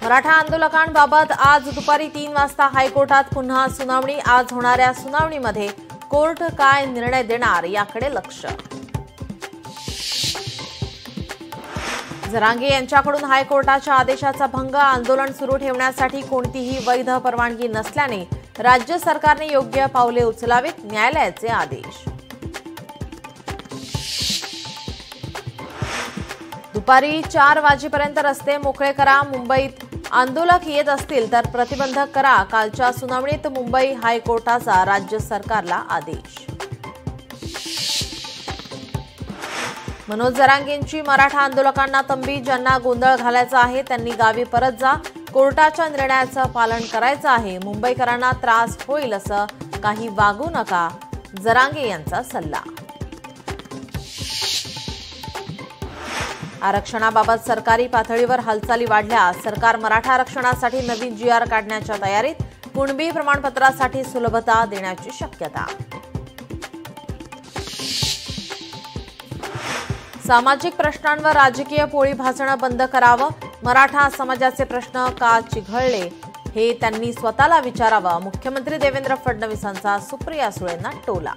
मराठा आंदोलकांबाबत आज दुपारी 3 वाजता हायकोर्टात पुन्हा सुनावणी। आज होणाऱ्या सुनावणीमध्ये कोर्ट काय निर्णय देणार याकडे लक्ष। जरांगे यांच्याकडून हायकोर्टाच्या आदेशाचा भंग, आंदोलन सुरू ठेवण्यासाठी कोणतीही वैध परवानगी नसल्याने राज्य सरकारने योग्य पावले उचलावीत, न्यायालयाचे आदेश। दुपारी 4 वाजेपर्यंत रस्ते मोकळे करा, मुंबईत आंदोलक येत असतील तर प्रतिबंधक करा। कालच्या सुनावणीत मुंबई हायकोर्टाचा राज्य सरकारला आदेश। मनोज जरांगेंची मराठा आंदोलकांना तंबी, ज्यांना गोंधळ घालायचा आहे त्यांनी गावी परत जा, कोर्टाच्या निर्णयाचं पालन करायचं आहे, मुंबईकरांना त्रास होईल असं काही वागू नका, जरांगे यांचा सल्ला। आरक्षणाबाबत सरकारी पातळीवर हालचाली वाढल्या, सरकार मराठा आरक्षणासाठी नवीन GR काढण्याच्या तयारीत, कुणबी प्रमाणपत्रासाठी सुलभता देण्याची शक्यता। सामाजिक प्रश्नांवर राजकीय पोळी भाजणं बंद करावं, मराठा समाजाचे प्रश्न का चिघळले हे त्यांनी स्वतःला विचारावं, मुख्यमंत्री देवेंद्र फडणवीसांचा सुप्रिया सुळेंना टोला।